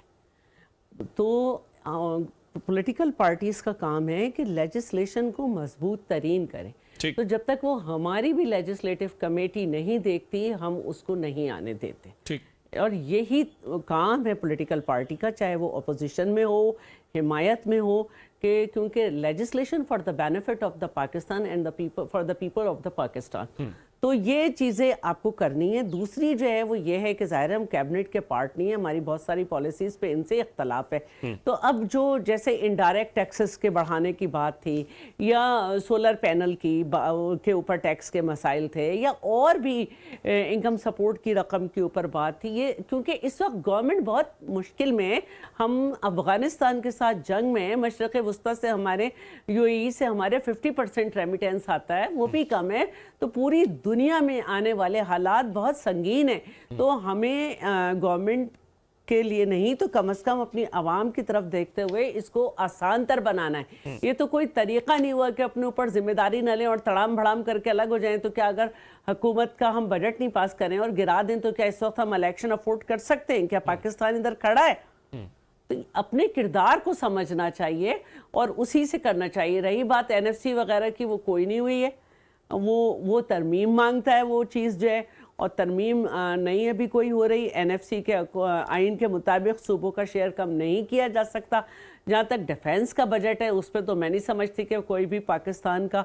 तो पॉलिटिकल पार्टीज का काम है कि लेजिस्लेशन को मजबूत तरीन करें। तो जब तक वो हमारी भी लेजिस्लेटिव कमेटी नहीं देखती, हम उसको नहीं आने देते। ठीक। और यही काम है पॉलिटिकल पार्टी का, चाहे वो अपोजिशन में हो, हिमायत में हो, कि क्योंकि legislation for the benefit of the Pakistan and the people, for the people of the Pakistan, तो ये चीज़ें आपको करनी है। दूसरी जो है वो ये है कि ज़ाहिर हम कैबिनेट के पार्ट नहीं है, हमारी बहुत सारी पॉलिसीज़ पे इनसे इख्तलाफ है। तो अब जो जैसे इनडायरेक्ट टैक्सेस के बढ़ाने की बात थी, या सोलर पैनल के ऊपर टैक्स के मसाइल थे, या और भी इनकम सपोर्ट की रकम के ऊपर बात थी, ये क्योंकि इस वक्त गवर्नमेंट बहुत मुश्किल में, हम अफ़गानिस्तान के साथ जंग में, मशरक़ वस्ता से हमारे UAE से हमारे 50% रेमिटेंस आता है, वो भी कम है। तो पूरी दुनिया में आने वाले हालात बहुत संगीन हैं। तो हमें गवर्नमेंट के लिए नहीं तो कम से कम अपनी आवाम की तरफ देखते हुए इसको आसान तर बनाना है। ये तो कोई तरीका नहीं हुआ कि अपने ऊपर जिम्मेदारी न लें और तड़ाम भड़ाम करके अलग हो जाएं। तो क्या अगर हुकूमत का हम बजट नहीं पास करें और गिरा दें, तो क्या इस वक्त हम इलेक्शन अफोर्ड कर सकते हैं? क्या पाकिस्तान इधर खड़ा है? तो अपने किरदार को समझना चाहिए और उसी से करना चाहिए। रही बात NFC वगैरह की, वो कोई नहीं हुई है, वो तरमीम मांगता है वो चीज़ जो है, और तरमीम नहीं अभी कोई हो रही। NFC के आइन के मुताबिक सूबों का शेयर कम नहीं किया जा सकता। जहाँ तक डिफेंस का बजट है, उस पर तो मैं नहीं समझती कि कोई भी पाकिस्तान का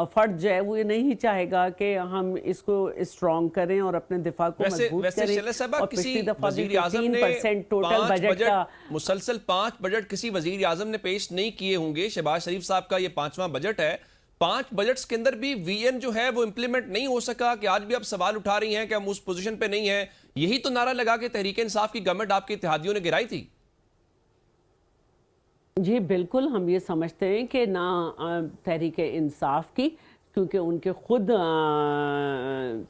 फर्द जो है वो ये नहीं चाहेगा कि हम इसको स्ट्रॉन्ग करें और अपने दिफा को मजबूत करें। और पिछली दफा भी 15% टोटल बजट का, मुसलसल 5 बजट किसी वजीर आजम ने पेश नहीं किए होंगे। शहबाज शरीफ साहब का ये 5वां बजट है। 5 बजट्स के अंदर भी VN जो है वो इंप्लीमेंट नहीं हो सका, कि आज भी आप सवाल उठा रही हैं कि हम उस पोजीशन पे नहीं है। यही तो नारा लगा के तहरीक इंसाफ की गवर्नमेंट आपके इत्तेहादियों ने गिराई थी। जी बिल्कुल, हम ये समझते हैं कि ना तहरीक इंसाफ की, क्योंकि उनके खुद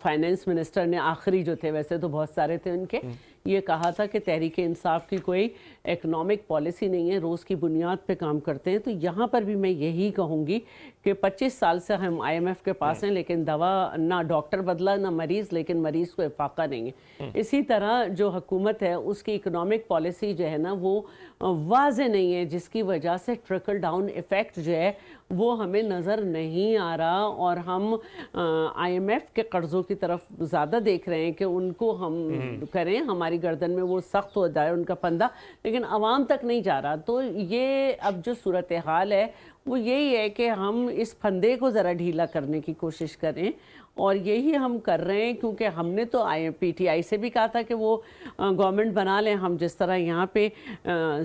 फाइनेंस मिनिस्टर ने आखिरी जो थे, वैसे तो बहुत सारे थे उनके, ये कहा था कि तहरीक इंसाफ की कोई इकोनॉमिक पॉलिसी नहीं है, रोज़ की बुनियाद पे काम करते हैं। तो यहाँ पर भी मैं यही कहूँगी कि 25 साल से हम IMF के पास हैं, लेकिन दवा ना डॉक्टर बदला ना मरीज़, लेकिन मरीज़ को इफाका नहीं है। इसी तरह जो हुकूमत है उसकी इकोनॉमिक पॉलिसी जो है ना वो वाज़े नहीं है, जिसकी वजह से ट्रिकल डाउन इफ़ेक्ट जो है वो हमें नज़र नहीं आ रहा, और हम IMF के कर्ज़ों की तरफ ज़्यादा देख रहे हैं कि उनको हम करें, हमारी गर्दन में वो सख्त हो जाए उनका फंदा, लेकिन आवाम तक नहीं जा रहा। तो ये अब जो सूरत हाल है वो यही है कि हम इस फंदे को ज़रा ढीला करने की कोशिश करें, और यही हम कर रहे हैं। क्योंकि हमने तो PTI से भी कहा था कि वो गवर्नमेंट बना लें, हम जिस तरह यहाँ पे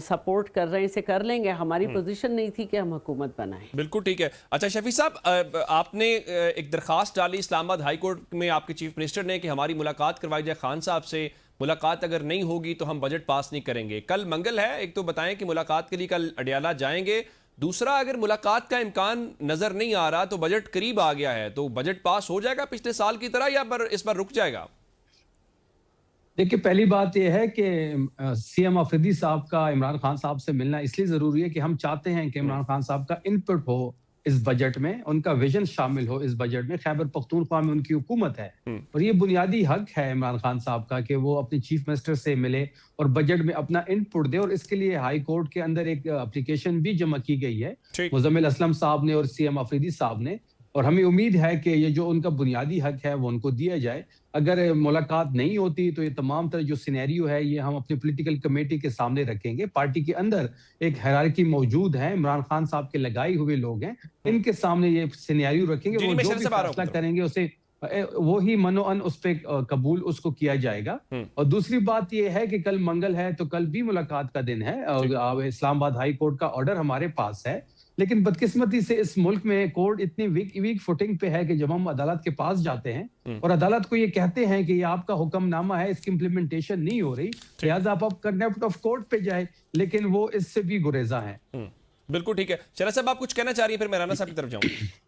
सपोर्ट कर रहे हैं इसे कर लेंगे। हमारी पोजीशन नहीं थी कि हम हुकूमत बनाएं। बिल्कुल ठीक है। अच्छा शफी साहब, आपने एक दरख्वास्त डाली इस्लामाबाद हाई कोर्ट में आपके चीफ मिनिस्टर ने कि हमारी मुलाकात करवाई जाए खान साहब से, मुलाकात अगर नहीं होगी तो हम बजट पास नहीं करेंगे। कल मंगल है, एक तो बताएं कि मुलाकात के लिए कल अडियाला जाएंगे, दूसरा अगर मुलाकात का इम्कान नजर नहीं आ रहा तो बजट करीब आ गया है, तो बजट पास हो जाएगा पिछले साल की तरह, या इस बार रुक जाएगा? देखिए, पहली बात यह है कि CM अफरीदी साहब का इमरान खान साहब से मिलना इसलिए जरूरी है कि हम चाहते हैं कि इमरान खान साहब का इनपुट हो इस बजट में, उनका विजन शामिल हो इस बजट में। खैबर पख्तूनख्वा में उनकी हुकूमत है और ये बुनियादी हक है इमरान खान साहब का कि वो अपने चीफ मिनिस्टर से मिले और बजट में अपना इनपुट दे, और इसके लिए हाई कोर्ट के अंदर एक एप्लीकेशन भी जमा की गई है मुजम्मिल असलम साहब ने और CM अफरीदी साहब ने। और हमें उम्मीद है कि ये जो उनका बुनियादी हक है वो उनको दिया जाए। अगर मुलाकात नहीं होती तो ये तमाम तरह जो सिनेरियो है ये हम अपनी पॉलिटिकल कमेटी के सामने रखेंगे। पार्टी के अंदर एक हायरार्की मौजूद है, इमरान खान साहब के लगाए हुए लोग हैं, इनके सामने ये सिनेरियो रखेंगे। जी, वो मैं जो शहर भी से बाहर फैसला हूं। करेंगे उसे वो ही मनोअन उस पे कबूल उसको किया जाएगा। और दूसरी बात ये है कि कल मंगल है तो कल भी मुलाकात का दिन है और इस्लामाबाद हाई कोर्ट का ऑर्डर हमारे पास है। लेकिन बदकिस्मती से इस मुल्क में कोर्ट इतनी वीक फुटिंग पे है कि जब हम अदालत के पास जाते हैं और अदालत को ये कहते हैं कि ये आपका हुक्मनामा है, इसकी इम्प्लीमेंटेशन नहीं हो रही, लिहाजा आप कंटेम्प्ट ऑफ कोर्ट पे जाए, लेकिन वो इससे भी गुरेजा है। बिल्कुल ठीक है। शरा साहब, आप कुछ कहना चाह रही हैं, फिर मैं राना साहब की तरफ जाऊंगा।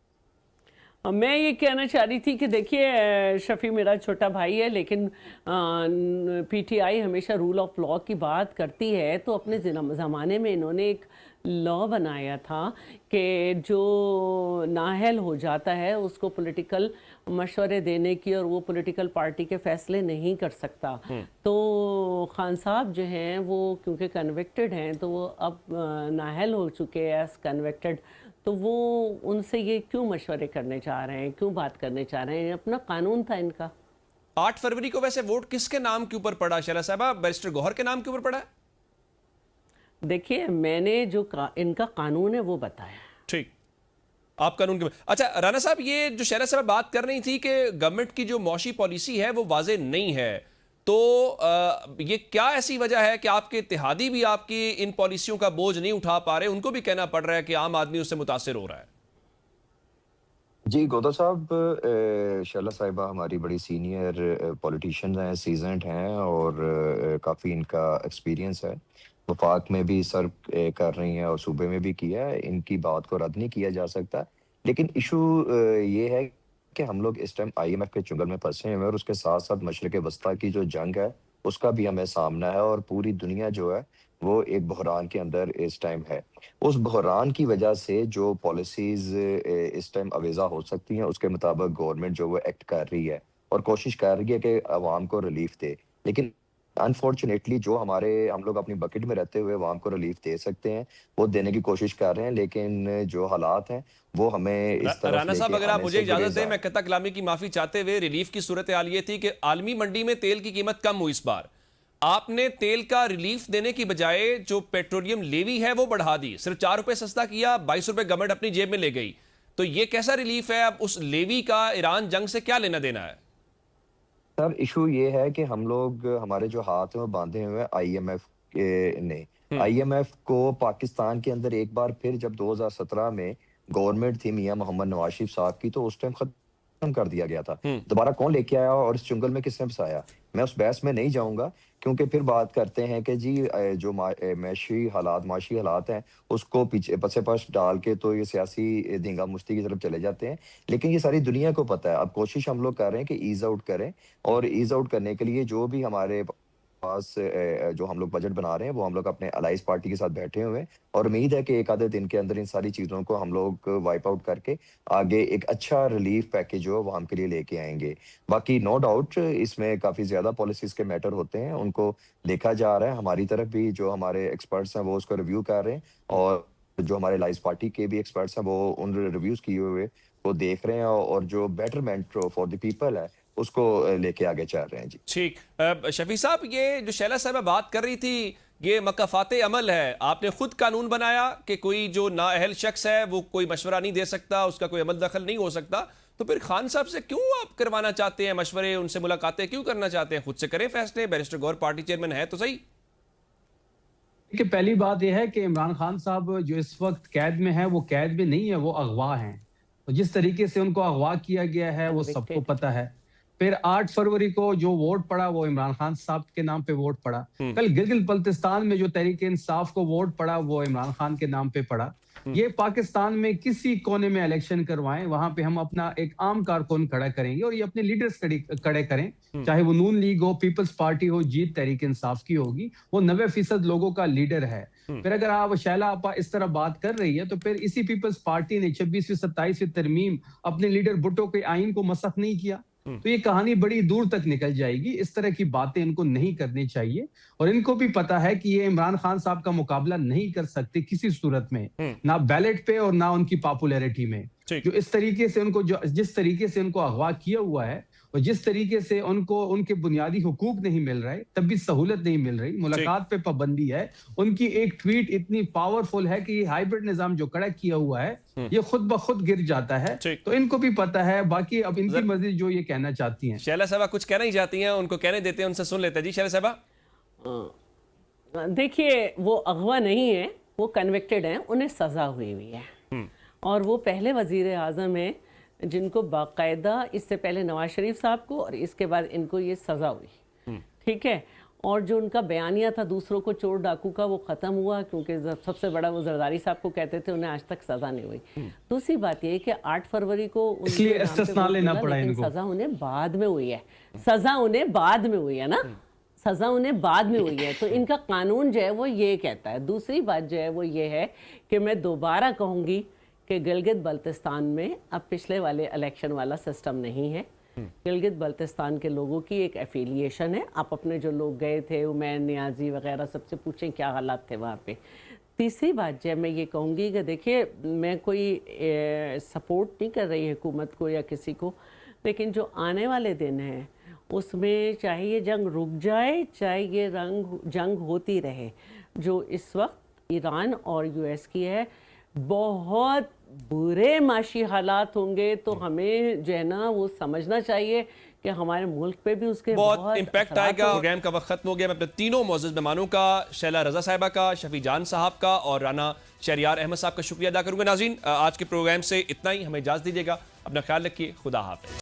मैं ये कहना चाह रही थी कि देखिए, शफी मेरा छोटा भाई है, लेकिन पीटीआई हमेशा रूल ऑफ लॉ की बात करती है। तो अपने ज़माने में इन्होंने एक लॉ बनाया था कि जो नाअहल हो जाता है उसको पॉलिटिकल मशवरे देने की, और वो पॉलिटिकल पार्टी के फैसले नहीं कर सकता। तो खान साहब जो हैं वो क्योंकि कन्विक्टेड हैं, तो वो अब नाअहल हो चुके हैं एज कन्विक्टेड, तो वो उनसे ये क्यों मशवरे करने चाह रहे हैं, क्यों बात करने चाह रहे हैं? अपना कानून था इनका। 8 फरवरी को वैसे वोट किसके नाम के ऊपर पड़ा शरा साहबा? बैरिस्टर गौहर के नाम के ऊपर पड़ा है? देखिए, मैंने जो इनका कानून है वो बताया। ठीक, आप कानून के। अच्छा राना साहब, ये जो शहरा साहब बात कर रही थी कि गवर्नमेंट की जो मौशी पॉलिसी है वो वाजे नहीं है, तो ये क्या ऐसी वजह है कि आपके इत्तेहादी भी आपकी इन पॉलिसियों का बोझ नहीं उठा पा रहे? उनको भी कहना पड़ रहा है कि आम आदमी उससे मुतासिर हो रहा है। जी गोदा साहब, शैला साहिबा हमारी बड़ी सीनियर पॉलिटिशियन हैं, सीजनड हैं और काफ़ी इनका एक्सपीरियंस है। वफाक में भी सर्व कर रही हैं और सूबे में भी किया है। इनकी बात को रद्द नहीं किया जा सकता, लेकिन इशू ये है कि हम लोग इस टाइम IMF के चुंगल में फंसे हुए हैं और उसके साथ साथ मशरिक़ वस्ता की जो जंग है उसका भी हमें सामना है और पूरी दुनिया जो है वो एक बहरान के अंदर इस टाइम है। उस बहरान की वजह से जो पॉलिसीज इस टाइम अवेजा हो सकती हैं उसके मुताबिक गवर्नमेंट जो वो एक्ट कर रही है और कोशिश कर रही है कि अवाम को रिलीफ दे, लेकिन अनफॉर्चुनेटली जो हम लोग अपनी बकेट में रहते हुए अवाम को रिलीफ दे सकते हैं वो देने की कोशिश कर रहे हैं, लेकिन जो हालात हैं वो हमें इस तरफ राना साहब, लेके अगर आप आने मुझे से इजाजत दें, गुरेज मैं कतई कलामी की माफी चाहते हुए, रिलीफ की सूरत हाल ये थी कि आलमी मंडी में तेल की कीमत कम हुई। इस बार आपने तेल का रिलीफ देने की बजाय जो पेट्रोलियम लेवी है वो बढ़ा दी, सिर्फ 4 रुपए सस्ता किया, 22 रुपए गवर्नमेंट अपनी जेब में ले गई। तो ये कैसा रिलीफ है? अब उस लेवी का ईरान जंग से क्या लेना देना है? सर, इशू ये है कि हम लोग हमारे जो हाथ में बांधे हुए हैं IMF ने IMF को पाकिस्तान के अंदर एक बार फिर जब 2017 में गवर्नमेंट थी मियां मोहम्मद नवाज शरीफ साहब की, तो उस टाइम खत्म कर दिया गया था। दोबारा कौन लेके आया और इस चुंगल में किसने फंसाया, मैं उस बहस में नहीं जाऊंगा, क्योंकि फिर बात करते हैं कि जी जो माशी हालात हैं उसको पीछे पसे पश डाल के तो ये सियासी धींगा मुश्ती की तरफ चले जाते हैं। लेकिन ये सारी दुनिया को पता है। अब कोशिश हम लोग कर रहे हैं कि ईज आउट करें, और ईज आउट करने के लिए जो भी हमारे पास जो हम लोग बजट बना रहे हैं वो हम लोग अपने अलाइज पार्टी के साथ बैठे हुए हैं और उम्मीद है कि एक आधे दिन के अंदर इन सारी चीज़ों को हम लोग वाइप आउट करके आगे एक अच्छा रिलीफ पैकेज जो है वो हम के लिए लेके आएंगे। बाकी नो डाउट इसमें काफ़ी ज़्यादा पॉलिसीज़ के मैटर होते हैं, उनको देखा जा रहा है। हमारी तरफ भी जो हमारे एक्सपर्ट्स हैं वो उसको रिव्यू कर रहे हैं और जो हमारे अलाइज पार्टी के भी एक्सपर्ट्स हैं वो उन रिव्यूज़ किए हुए वो देख रहे हैं और जो बेटरमेंट फॉर द पीपल है उसको लेके आगे चल रहे हैं। जी ठीक। शफी साहब, ये जो शैला साहब बात कर रही थी, ये मकाफाते अमल है। आपने खुद कानून बनाया कि कोई जो नाअहल शख्स है वो कोई मशवरा नहीं दे सकता, उसका कोई अमल दखल नहीं हो सकता, तो फिर खान साहब से क्यों आप करवाना चाहते हैं मशवरे, उनसे मुलाकातें क्यों करना चाहते हैं? खुद से करें फैसले। बैरिस्टर गौहर पार्टी चेयरमैन है तो सही। कि पहली बात यह है कि इमरान खान साहब जो इस वक्त कैद में है वो कैद में नहीं है, वो अगवा हैं। तो जिस तरीके से उनको अगवा किया गया है वो सबको पता है। फिर 8 फरवरी को जो वोट पड़ा वो इमरान खान साहब के नाम पे वोट पड़ा। कल गिलगित बल्तिस्तान में जो तहरीक इंसाफ को वोट पड़ा वो इमरान खान के नाम पे पड़ा। ये पाकिस्तान में किसी कोने में इलेक्शन करवाएं, वहां पे हम अपना एक आम कारकुन खड़ा करेंगे और ये अपने लीडर्स खड़े करें, चाहे वो नून लीग हो, पीपल्स पार्टी हो, जीत तहरीक इंसाफ की होगी, वो 90% लोगों का लीडर है। फिर अगर आप शैला आपा इस तरह बात कर रही है तो फिर इसी पीपल्स पार्टी ने 26वीं 27वीं तरमीम अपने लीडर भुट्टो के आइन को मसख नहीं किया। तो ये कहानी बड़ी दूर तक निकल जाएगी। इस तरह की बातें इनको नहीं करनी चाहिए, और इनको भी पता है कि ये इमरान खान साहब का मुकाबला नहीं कर सकते किसी सूरत में, ना बैलेट पे और ना उनकी पॉपुलैरिटी में। जो इस तरीके से उनको, जो जिस तरीके से उनको अगवा किया हुआ है और जिस तरीके से उनको उनके बुनियादी हुकूक नहीं मिल रहे, तब भी सहूलत नहीं मिल रही, मुलाकात पे पाबंदी है, उनकी एक ट्वीट इतनी पावरफुल है कि ये हाइब्रिड निजाम जो कड़ा किया हुआ है ये खुद ब खुद गिर जाता है। तो इनको भी पता है। बाकी अब इनकी मर्जी जो ये कहना चाहती हैं। शैला साहबा कुछ कहना ही चाहती हैं, उनको कहने देते हैं, उनसे सुन लेते हैं। जी शैला साहबा। देखिए, वो अगवा नहीं है, वो कन्विक्टेड हैं, उन्हें सजा हुई है, और वो पहले वजीर आज़म है जिनको बाकायदा, इससे पहले नवाज शरीफ साहब को और इसके बाद इनको ये सज़ा हुई। ठीक है। और जो उनका बयानिया था दूसरों को चोर डाकू का, वो ख़त्म हुआ, क्योंकि सबसे बड़ा वो जरदारी साहब को कहते थे, उन्हें आज तक सज़ा नहीं हुई। दूसरी बात ये कि 8 फरवरी को इसलिए इस्तिस्ना लेना पड़ा इनको। सज़ा उन्हें बाद में हुई है, सज़ा उन्हें बाद में हुई है ना, सज़ा उन्हें बाद में हुई है। तो इनका कानून जो है वो ये कहता है। दूसरी बात जो है वो ये है कि मैं दोबारा कहूँगी कि गिलगित बल्तिस्तान में अब पिछले वाले इलेक्शन वाला सिस्टम नहीं है। गिलगित बल्तिस्तान के लोगों की एक एफिलिएशन है। आप अपने जो लोग गए थे, उमैर नियाजी वगैरह, सबसे पूछें क्या हालात थे वहाँ पे। तीसरी बात जो है मैं ये कहूँगी कि देखिए, मैं कोई सपोर्ट नहीं कर रही हुकूमत को या किसी को, लेकिन जो आने वाले दिन हैं उसमें चाहे ये जंग रुक जाए, चाहे ये जंग होती रहे, जो इस वक्त ईरान और यूएस की है, बहुत बुरे माशी हालात होंगे। तो हमें जो है ना वो समझना चाहिए कि हमारे मुल्क पे भी उसके बहुत इम्पैक्ट आएगा। प्रोग्राम का वक्त खत्म हो गया। मैं अपने तीनों मौजूद मेहमानों का, शैला रजा साहिबा का, शफी जान साहब का और राना शहरियार अहमद साहब का शुक्रिया अदा करूंगा। नाज़रीन, आज के प्रोग्राम से इतना ही। हमें इजाज़त दीजिएगा। अपना ख्याल रखिए। खुदा हाफ़िज़।